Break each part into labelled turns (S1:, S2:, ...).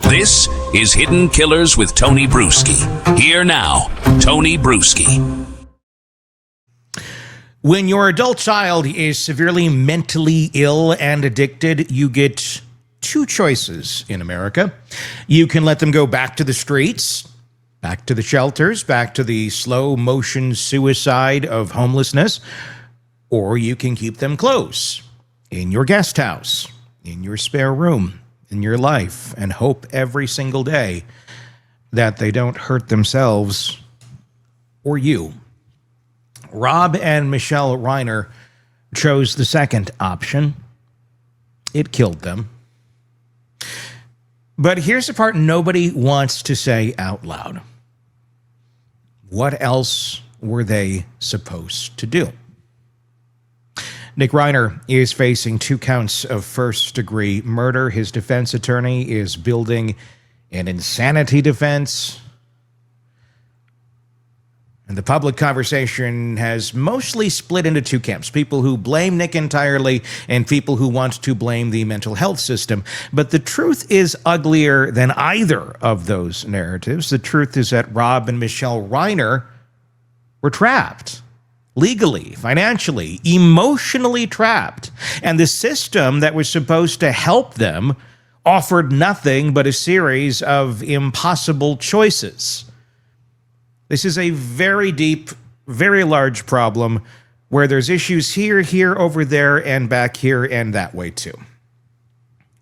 S1: This is Hidden Killers with Tony Bruschi. Here now, Tony Bruschi.
S2: When your adult child is severely mentally ill and addicted, you get two choices in America. You can let them go back to the streets, back to the shelters, back to the slow motion suicide of homelessness, or you can keep them close in your guest house, in your spare room, in your life, and hope every single day that they don't hurt themselves or you. Rob and Michele Reiner chose the second option. It killed them. But here's the part nobody wants to say out loud. What else were they supposed to do? Nick Reiner is facing 2 counts of first-degree murder. His defense attorney is building an insanity defense. And the public conversation has mostly split into 2 camps, people who blame Nick entirely and people who want to blame the mental health system. But the truth is uglier than either of those narratives. The truth is that Rob and Michele Reiner were trapped. Legally, financially, emotionally trapped. And the system that was supposed to help them offered nothing but a series of impossible choices. This is a very deep, very large problem where there's issues here, over there, and back here, and that way too.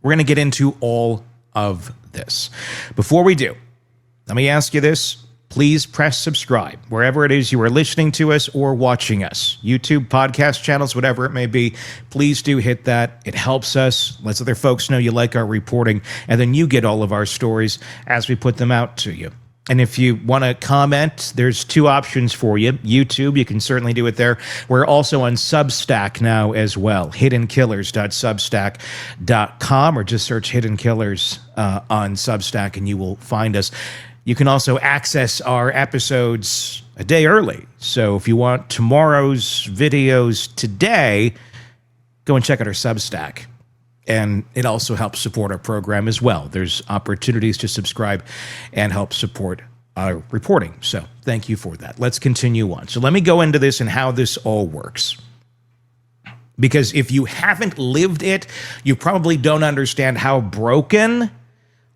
S2: We're going to get into all of this. Before we do, let me ask you this. Please press subscribe wherever it is you are listening to us or watching us. YouTube, podcast channels, whatever it may be. Please do hit that. It helps us. Lets other folks know you like our reporting. And then you get all of our stories as we put them out to you. And if you want to comment, there's 2 options for you. YouTube, you can certainly do it there. We're also on Substack now as well. hiddenkillers.substack.com, or just search Hidden Killers on Substack and you will find us. You can also access our episodes a day early. So if you want tomorrow's videos today, go and check out our Substack. And it also helps support our program as well. There's opportunities to subscribe and help support our reporting. So thank you for that. Let's continue on. So let me go into this and how this all works. Because if you haven't lived it, you probably don't understand how broken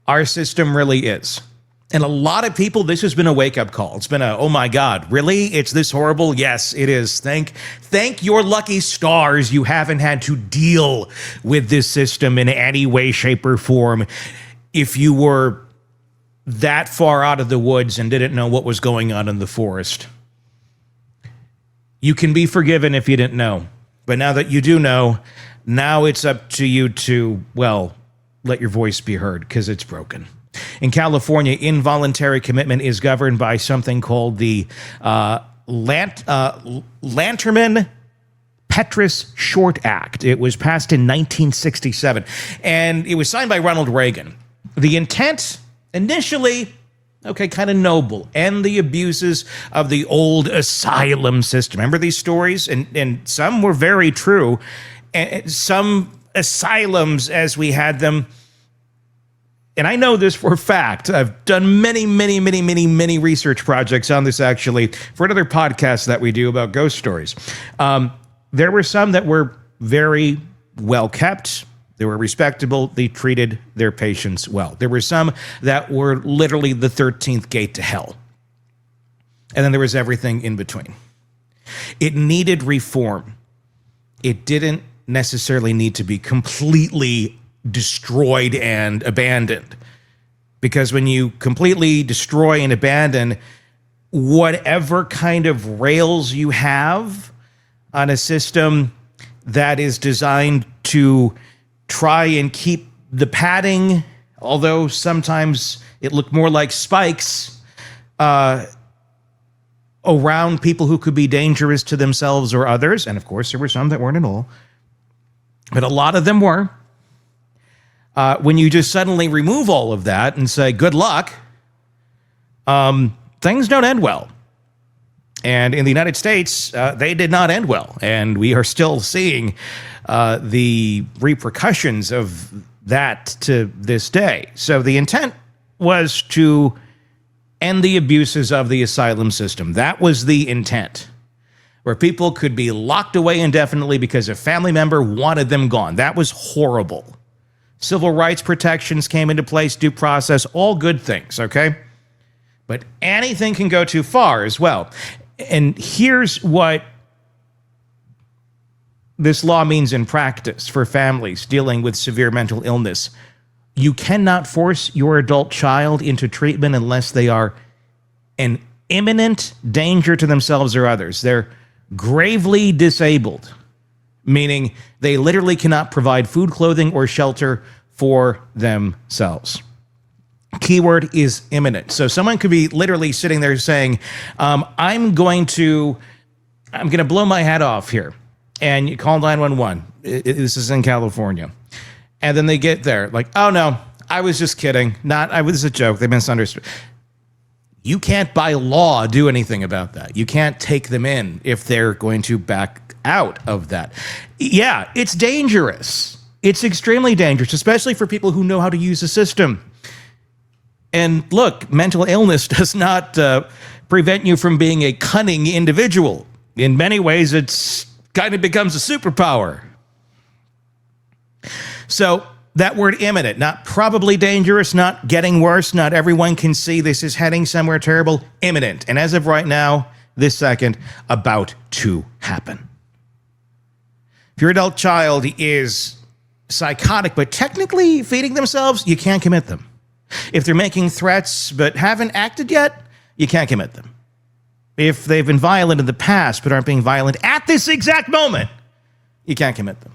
S2: our system really is. And a lot of people, this has been a wake-up call. It's been a, oh my God, really? It's this horrible? Yes, it is. Thank your lucky stars you haven't had to deal with this system in any way, shape, or form. If you were that far out of the woods and didn't know what was going on in the forest, you can be forgiven if you didn't know. But now that you do know, now it's up to you to, well, let your voice be heard because it's broken. In California, involuntary commitment is governed by something called the Lanterman-Petris-Short Act. It was passed in 1967, and it was signed by Ronald Reagan. The intent, initially, kind of noble, end the abuses of the old asylum system. Remember these stories? And some were very true. And some asylums, as we had them, and I know this for a fact. I've done many research projects on this, actually, for another podcast that we do about ghost stories. There were some that were very well kept. They were respectable. They treated their patients well. There were some that were literally the 13th gate to hell. And then there was everything in between. It needed reform. It didn't necessarily need to be completely destroyed and abandoned, because when you completely destroy and abandon whatever kind of rails you have on a system that is designed to try and keep the padding, although sometimes it looked more like spikes, around people who could be dangerous to themselves or others. And of course, there were some that weren't at all, but a lot of them were. When you just suddenly remove all of that and say, good luck, things don't end well. And in the United States, they did not end well. And we are still seeing the repercussions of that to this day. So the intent was to end the abuses of the asylum system. That was the intent, where people could be locked away indefinitely because a family member wanted them gone. That was horrible. Civil rights protections came into place, due process, all good things, okay? But anything can go too far as well. And here's what this law means in practice for families dealing with severe mental illness. You cannot force your adult child into treatment unless they are an imminent danger to themselves or others. They're gravely disabled, meaning they literally cannot provide food, clothing, or shelter for themselves. Keyword is imminent. So someone could be literally sitting there saying, I'm going to blow my head off here. And you call 911. This is in California. And then they get there like, oh no, I was just kidding. This is a joke. They misunderstood. You can't by law do anything about that. You can't take them in if they're going to back out of that. Yeah, it's dangerous. It's extremely dangerous, especially for people who know how to use the system. And look, mental illness does not prevent you from being a cunning individual. In many ways, it's kind of becomes a superpower. So that word imminent, not probably dangerous, not getting worse, not everyone can see this is heading somewhere terrible, imminent. And as of right now, this second, about to happen. If your adult child is psychotic but technically feeding themselves, you can't commit them. If they're making threats but haven't acted yet, you can't commit them. If they've been violent in the past but aren't being violent at this exact moment, you can't commit them.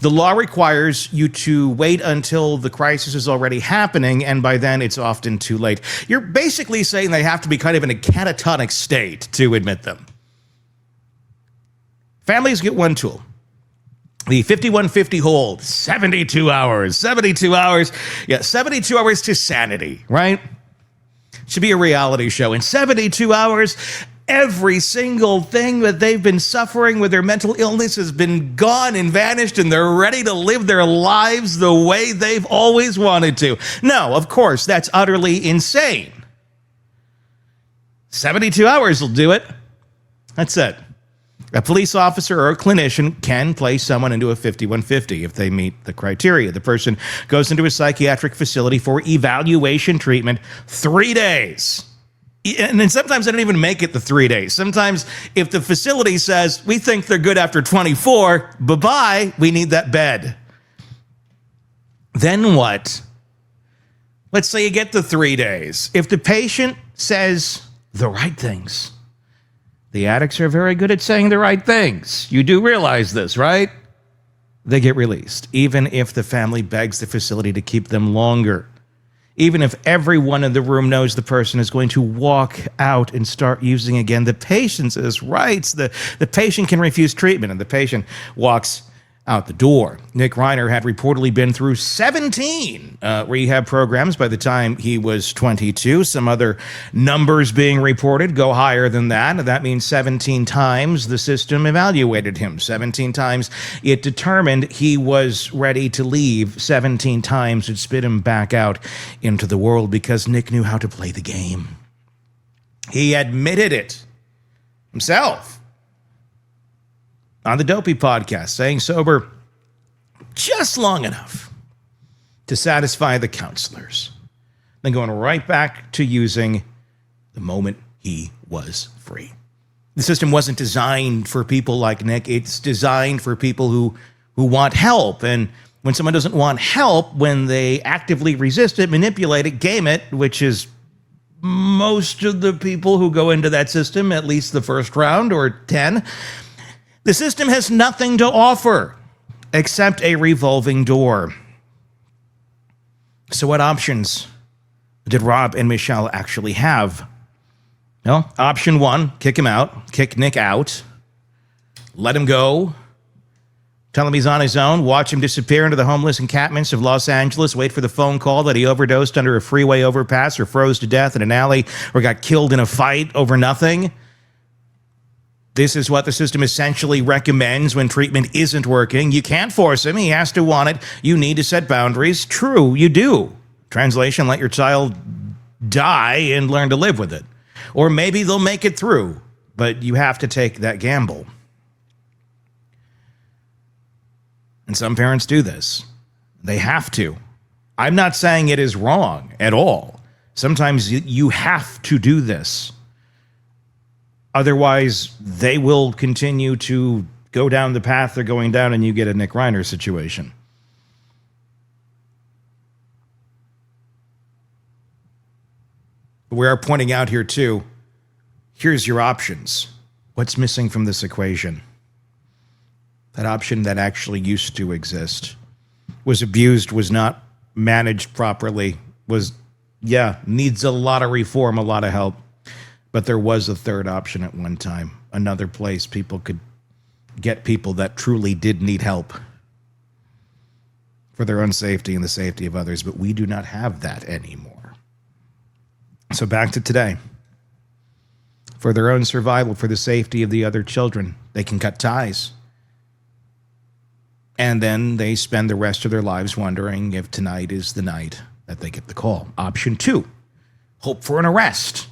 S2: The law requires you to wait until the crisis is already happening, and by then it's often too late. You're basically saying they have to be kind of in a catatonic state to admit them. Families get one tool. The 5150 hold, 72 hours. 72 hours. Yeah, 72 hours to sanity, right? Should be a reality show. In 72 hours, every single thing that they've been suffering with their mental illness has been gone and vanished, and they're ready to live their lives the way they've always wanted to. No, of course, that's utterly insane. 72 hours will do it. That's it. A police officer or a clinician can place someone into a 5150 if they meet the criteria. The person goes into a psychiatric facility for evaluation treatment 3 days. And then sometimes they don't even make it the 3 days. Sometimes if the facility says, we think they're good after 24, bye-bye, we need that bed. Then what? Let's say you get the 3 days. If the patient says the right things, the addicts are very good at saying the right things. You do realize this, right? They get released, even if the family begs the facility to keep them longer. Even if everyone in the room knows the person is going to walk out and start using again, the patient's rights. The patient can refuse treatment, and the patient walks out the door. Nick Reiner had reportedly been through 17 rehab programs by the time he was 22. Some other numbers being reported go higher than that. That means 17 times the system evaluated him. 17 times it determined he was ready to leave. 17 times it spit him back out into the world because Nick knew how to play the game. He admitted it himself on the Dopey podcast, saying sober just long enough to satisfy the counselors, then going right back to using the moment he was free. The system wasn't designed for people like Nick. It's designed for people who want help. And when someone doesn't want help, when they actively resist it, manipulate it, game it, which is most of the people who go into that system, at least the first round or 10, the system has nothing to offer except a revolving door. So what options did Rob and Michele actually have? Well, option one, kick him out, kick Nick out, let him go, tell him he's on his own, watch him disappear into the homeless encampments of Los Angeles, wait for the phone call that he overdosed under a freeway overpass or froze to death in an alley or got killed in a fight over nothing. This is what the system essentially recommends when treatment isn't working. You can't force him. He has to want it. You need to set boundaries. True, you do. Translation, let your child die and learn to live with it. Or maybe they'll make it through, but you have to take that gamble. And some parents do this. They have to. I'm not saying it is wrong at all. Sometimes you have to do this. Otherwise, they will continue to go down the path they're going down and you get a Nick Reiner situation. We are pointing out here, too, here's your options. What's missing from this equation? That option that actually used to exist, was abused, was not managed properly, needs a lot of reform, a lot of help. But there was a third option at one time, another place people could get people that truly did need help for their own safety and the safety of others. But we do not have that anymore. So back to today. For their own survival, for the safety of the other children, they can cut ties. And then they spend the rest of their lives wondering if tonight is the night that they get the call. Option 2, hope for an arrest.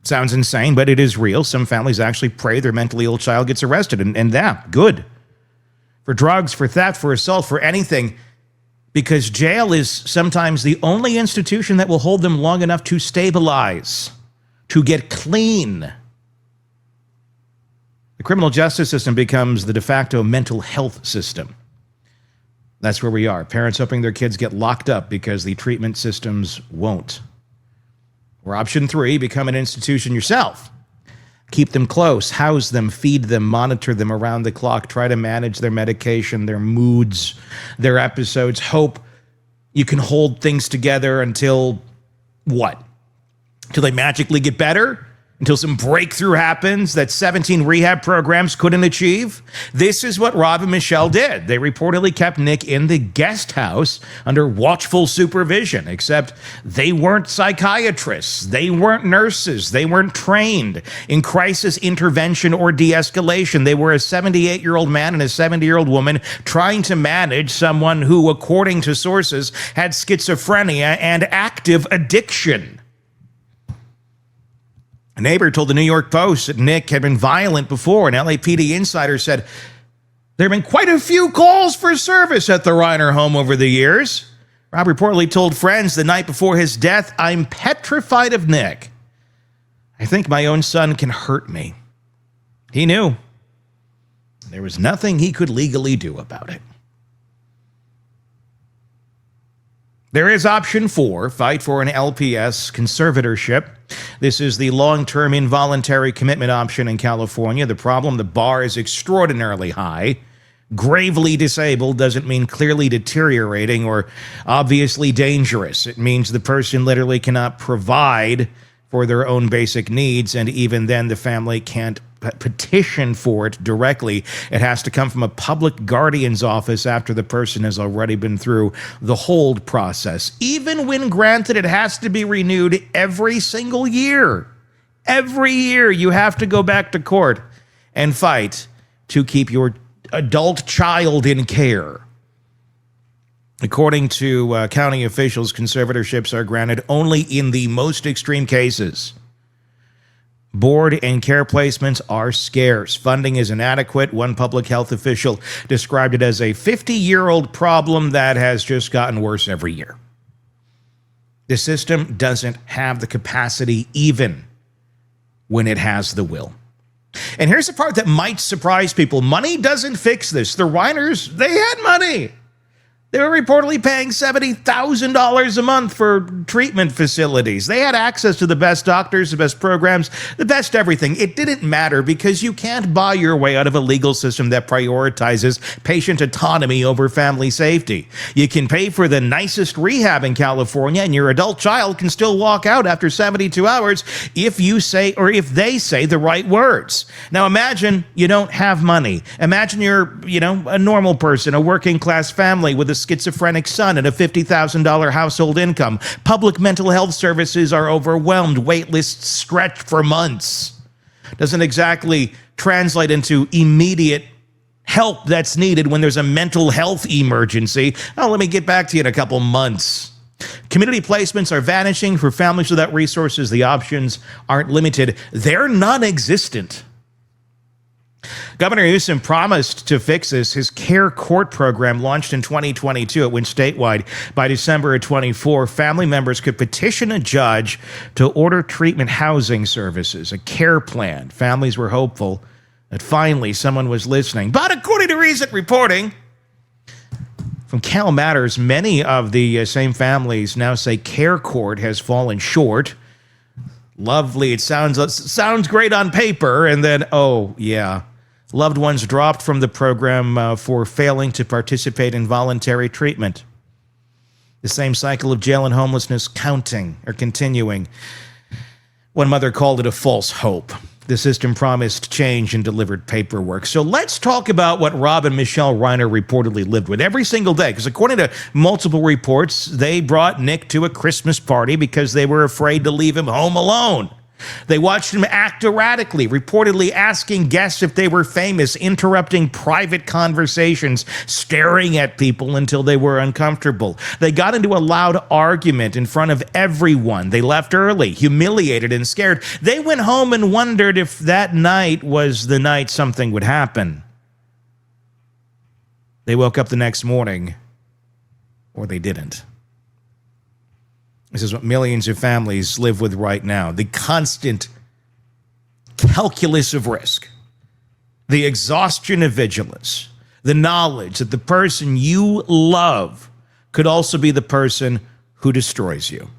S2: Sounds insane, but it is real. Some families actually pray their mentally ill child gets arrested, and that, good. For drugs, for theft, for assault, for anything, because jail is sometimes the only institution that will hold them long enough to stabilize, to get clean. The criminal justice system becomes the de facto mental health system. That's where we are. Parents hoping their kids get locked up because the treatment systems won't. Or option 3, become an institution yourself. Keep them close, house them, feed them, monitor them around the clock, try to manage their medication, their moods, their episodes. Hope you can hold things together until what? Until they magically get better? Until some breakthrough happens that 17 rehab programs couldn't achieve? This is what Rob and Michele did. They reportedly kept Nick in the guest house under watchful supervision, except they weren't psychiatrists. They weren't nurses. They weren't trained in crisis intervention or de-escalation. They were a 78-year-old man and a 70-year-old woman trying to manage someone who, according to sources, had schizophrenia and active addiction. A neighbor told the New York Post that Nick had been violent before. An LAPD insider said there have been quite a few calls for service at the Reiner home over the years. Rob reportedly told friends the night before his death, "I'm petrified of Nick. I think my own son can hurt me." He knew. There was nothing he could legally do about it. There is option 4, fight for an LPS conservatorship. This is the long-term involuntary commitment option in California. The problem, the bar is extraordinarily high. Gravely disabled doesn't mean clearly deteriorating or obviously dangerous. It means the person literally cannot provide for their own basic needs, and even then the family can't petition for it directly. It has to come from a public guardian's office after the person has already been through the hold process. Even when granted, it has to be renewed every single year. Every year you have to go back to court and fight to keep your adult child in care. According to county officials, conservatorships are granted only in the most extreme cases. Board and care placements are scarce. Funding is inadequate. One public health official described it as a 50-year-old problem that has just gotten worse every year. The system doesn't have the capacity even when it has the will. And here's the part that might surprise people. Money doesn't fix this. The Reiners, they had money. They were reportedly paying $70,000 a month for treatment facilities. They had access to the best doctors, the best programs, the best everything. It didn't matter because you can't buy your way out of a legal system that prioritizes patient autonomy over family safety. You can pay for the nicest rehab in California and your adult child can still walk out after 72 hours if you say, or if they say the right words. Now imagine you don't have money. Imagine you're, a normal person, a working class family with a schizophrenic son and a $50,000 household income. Public mental health services are overwhelmed. Wait lists stretch for months. doesn't exactly translate into immediate help that's needed when there's a mental health emergency. Oh, let me get back to you in a couple months. Community placements are vanishing for families without resources. The options aren't limited. They're non-existent. Governor Newsom promised to fix this. His Care Court program launched in 2022. It went statewide. By December of 24, family members could petition a judge to order treatment housing services, a care plan. Families were hopeful that finally someone was listening. But according to recent reporting from Cal Matters, many of the same families now say Care Court has fallen short. Lovely. It sounds great on paper. And then, oh, yeah. Loved ones dropped from the program for failing to participate in voluntary treatment. The same cycle of jail and homelessness continuing. One mother called it a false hope. The system promised change and delivered paperwork. So let's talk about what Rob and Michele Reiner reportedly lived with every single day. Because according to multiple reports, they brought Nick to a Christmas party because they were afraid to leave him home alone. They watched him act erratically, reportedly asking guests if they were famous, interrupting private conversations, staring at people until they were uncomfortable. They got into a loud argument in front of everyone. They left early, humiliated and scared. They went home and wondered if that night was the night something would happen. They woke up the next morning, or they didn't. This is what millions of families live with right now. The constant calculus of risk, the exhaustion of vigilance, the knowledge that the person you love could also be the person who destroys you.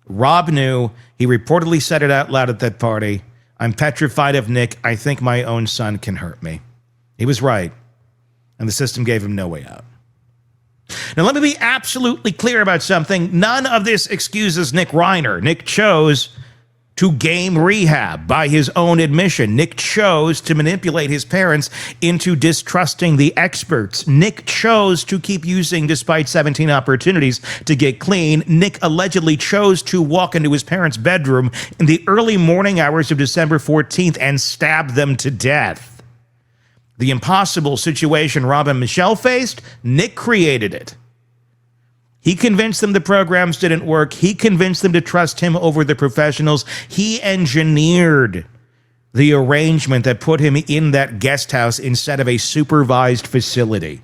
S2: Rob knew. He reportedly said it out loud at that party. I'm petrified of Nick. I think my own son can hurt me. He was right. And the system gave him no way out. Now, let me be absolutely clear about something. None of this excuses Nick Reiner. Nick chose to game rehab by his own admission. Nick chose to manipulate his parents into distrusting the experts. Nick chose to keep using despite 17 opportunities to get clean. Nick allegedly chose to walk into his parents' bedroom in the early morning hours of December 14th and stab them to death. The impossible situation Rob and Michele faced, Nick created it. He convinced them the programs didn't work. He convinced them to trust him over the professionals. He engineered the arrangement that put him in that guest house instead of a supervised facility.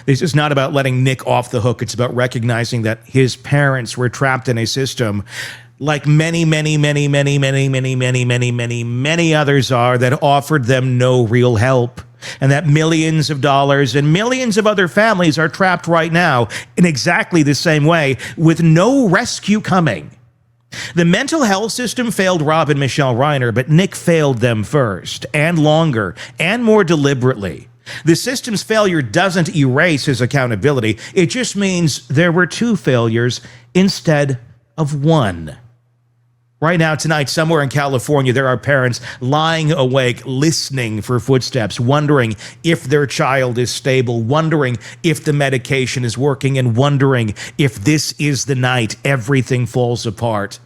S2: This is not about letting Nick off the hook. It's about recognizing that his parents were trapped in a system like many others are that offered them no real help. And that millions of dollars and millions of other families are trapped right now in exactly the same way with no rescue coming. The mental health system failed Rob and Michele Reiner, but Nick failed them first and longer and more deliberately. The system's failure doesn't erase his accountability. It just means there were two failures instead of one. Right now, tonight, somewhere in California, there are parents lying awake, listening for footsteps, wondering if their child is stable, wondering if the medication is working, and wondering if this is the night everything falls apart.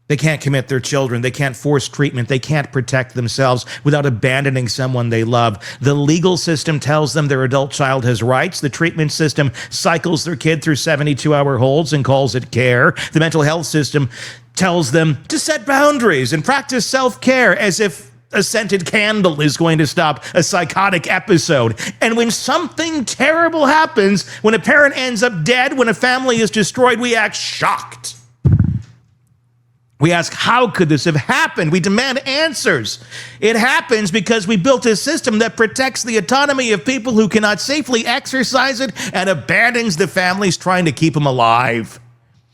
S2: They can't commit their children. They can't force treatment. They can't protect themselves without abandoning someone they love. The legal system tells them their adult child has rights. The treatment system cycles their kid through 72-hour holds and calls it care. The mental health system tells them to set boundaries and practice self-care as if a scented candle is going to stop a psychotic episode. And when something terrible happens, when a parent ends up dead, when a family is destroyed, we act shocked. We ask, how could this have happened? We demand answers. It happens because we built a system that protects the autonomy of people who cannot safely exercise it and abandons the families trying to keep them alive.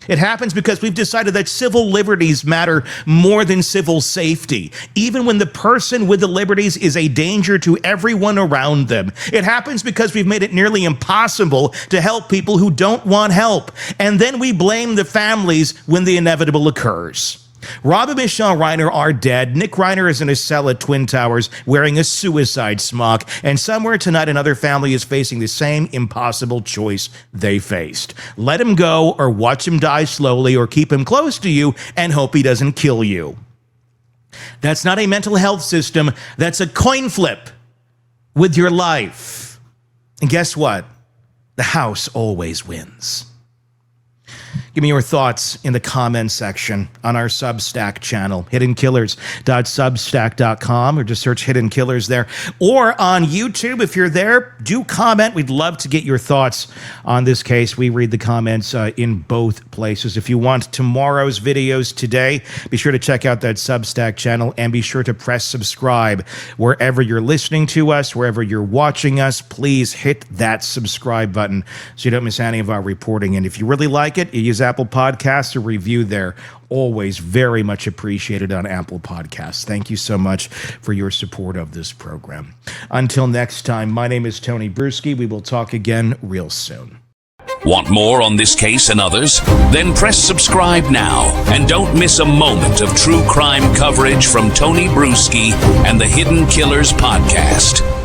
S2: It happens because we've decided that civil liberties matter more than civil safety, even when the person with the liberties is a danger to everyone around them. It happens because we've made it nearly impossible to help people who don't want help, and then we blame the families when the inevitable occurs. Rob and Michele Reiner are dead. Nick Reiner is in a cell at Twin Towers wearing a suicide smock. And somewhere tonight, another family is facing the same impossible choice they faced. Let him go or watch him die slowly or keep him close to you and hope he doesn't kill you. That's not a mental health system. That's a coin flip with your life. And guess what? The house always wins. Give me your thoughts in the comments section on our Substack channel, hiddenkillers.substack.com, or just search Hidden Killers there. Or on YouTube, if you're there, do comment. We'd love to get your thoughts on this case. We read the comments in both places. If you want tomorrow's videos today, be sure to check out that Substack channel and be sure to press subscribe. Wherever you're listening to us, wherever you're watching us, please hit that subscribe button so you don't miss any of our reporting. And if you really like it, you use Apple Podcasts, a review there. Always very much appreciated on Apple Podcasts. Thank you so much for your support of this program. Until next time, my name is Tony Bruschi. We will talk again real soon.
S1: Want more on this case and others? Then press subscribe now and don't miss a moment of true crime coverage from Tony Bruschi and the Hidden Killers podcast.